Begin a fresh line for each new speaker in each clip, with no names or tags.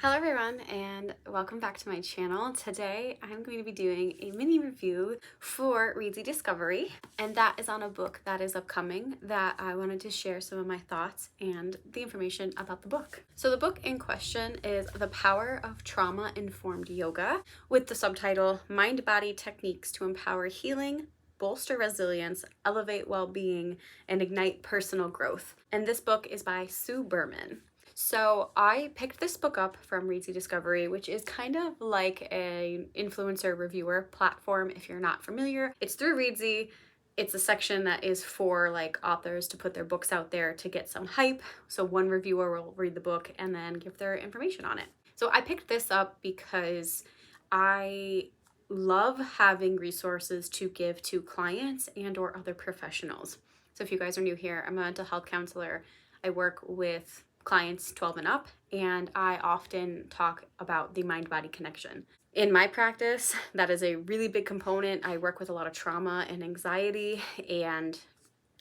Hello everyone and welcome back to my channel. Today I'm going to be doing a mini review for Reedsy Discovery, and that is on a book that is upcoming that I wanted to share some of my thoughts and the information about the book. So the book in question is The Power of Trauma-Informed Yoga with the subtitle Mind-Body Techniques to Empower Healing, Bolster Resilience, Elevate Well-Being, and Ignite Personal Growth. And this book is by Berman. So I picked this book up from Reedsy Discovery, which is kind of like an influencer reviewer platform if you're not familiar. It's through Reedsy. It's a section that is for like authors to put their books out there to get some hype. So one reviewer will read the book and then give their information on it. So I picked this up because I love having resources to give to clients and or other professionals. So if you guys are new here, I'm a mental health counselor. I work with clients 12 and up, and I often talk about the mind-body connection. In my practice, that is a really big component. I work with a lot of trauma and anxiety, and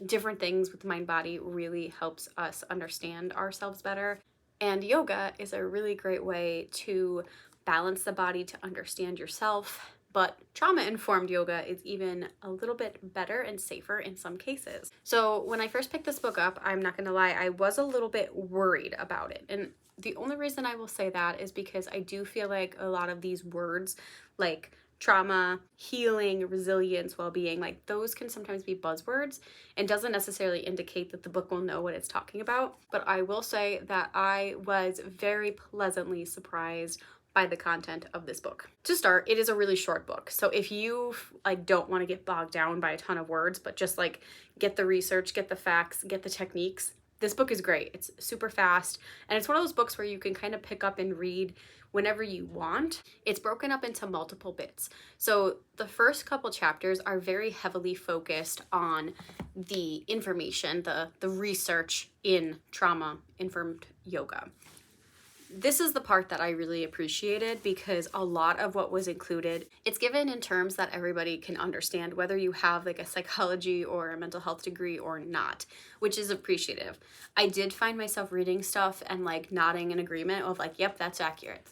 different things with the mind-body really helps us understand ourselves better. And yoga is a really great way to balance the body to understand yourself. But trauma-informed yoga is even a little bit better and safer in some cases. So when I first picked this book up, I'm not gonna lie, I was a little bit worried about it. And the only reason I will say that is because I do feel like a lot of these words like trauma, healing, resilience, well-being, like those can sometimes be buzzwords and doesn't necessarily indicate that the book will know what it's talking about. But I will say that I was very pleasantly surprised by the content of this book. To start, it is a really short book. So if you don't want to get bogged down by a ton of words, but just get the research, get the facts, get the techniques, this book is great. It's super fast, and it's one of those books where you can kind of pick up and read whenever you want. It's broken up into multiple bits. So the first couple chapters are very heavily focused on the information, the research in trauma-informed yoga. This is the part that I really appreciated because a lot of what was included, it's given in terms that everybody can understand, whether you have like a psychology or a mental health degree or not, which is appreciative. I did find myself reading stuff and nodding in agreement of yep, that's accurate,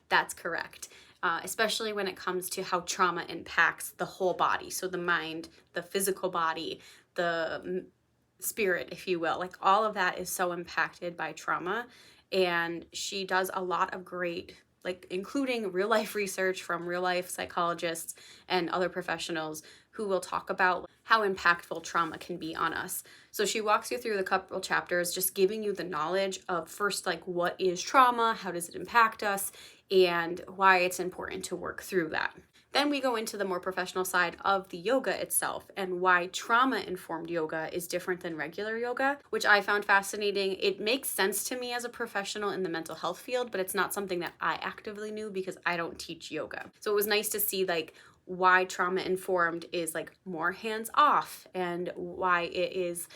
that's correct. Especially when it comes to how trauma impacts the whole body. So the mind, the physical body, the spirit, if you will, all of that is so impacted by trauma. And she does a lot of great, including real life research from real life psychologists and other professionals who will talk about how impactful trauma can be on us. So she walks you through the couple chapters, just giving you the knowledge of first, what is trauma, how does it impact us, and why it's important to work through that. Then we go into the more professional side of the yoga itself and why trauma-informed yoga is different than regular yoga, which I found fascinating. It makes sense to me as a professional in the mental health field, but it's not something that I actively knew because I don't teach yoga. So it was nice to see why trauma-informed is more hands-off and why it is,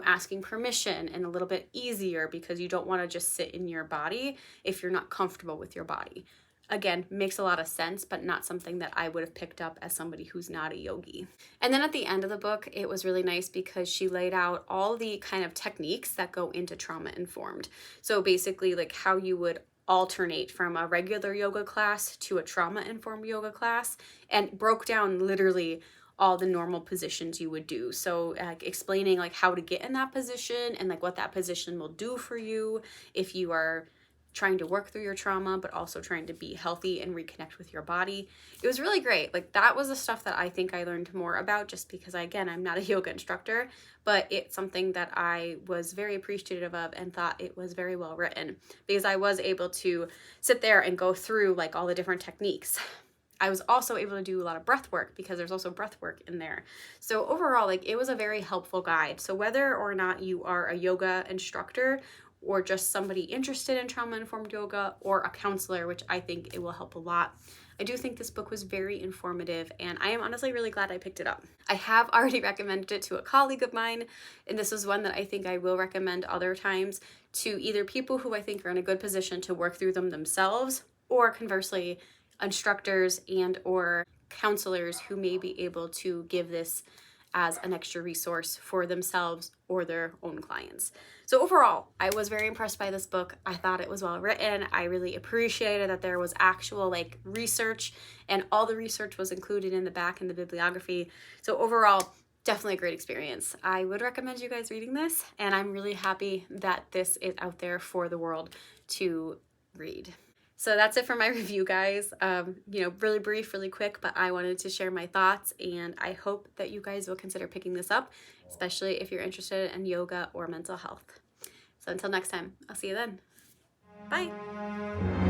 asking permission and a little bit easier because you don't want to just sit in your body if you're not comfortable with your body. Again, makes a lot of sense, but not something that I would have picked up as somebody who's not a yogi. And then at the end of the book, it was really nice because she laid out all the kind of techniques that go into trauma-informed. So basically how you would alternate from a regular yoga class to a trauma-informed yoga class, and broke down literally all the normal positions you would do. So explaining how to get in that position and what that position will do for you if you are trying to work through your trauma, but also trying to be healthy and reconnect with your body. It was really great. That was the stuff that I think I learned more about just because, again, I'm not a yoga instructor, but it's something that I was very appreciative of and thought it was very well written because I was able to sit there and go through all the different techniques. I was also able to do a lot of breath work because there's also breath work in there. So overall, it was a very helpful guide. So whether or not you are a yoga instructor or just somebody interested in trauma-informed yoga or a counselor, which I think it will help a lot, I do think this book was very informative, and I am honestly really glad I picked it up. I have already recommended it to a colleague of mine, and this is one that I think I will recommend other times to either people who I think are in a good position to work through them themselves, or conversely, instructors and or counselors who may be able to give this as an extra resource for themselves or their own clients. So overall, I was very impressed by this book. I thought it was well written. I really appreciated that there was actual like research, and all the research was included in the back in the bibliography. So overall, definitely a great experience. I would recommend you guys reading this, and I'm really happy that this is out there for the world to read. So that's it for my review, guys. Really brief, really quick, but I wanted to share my thoughts, and I hope that you guys will consider picking this up, especially if you're interested in yoga or mental health. So until next time, I'll see you then. Bye.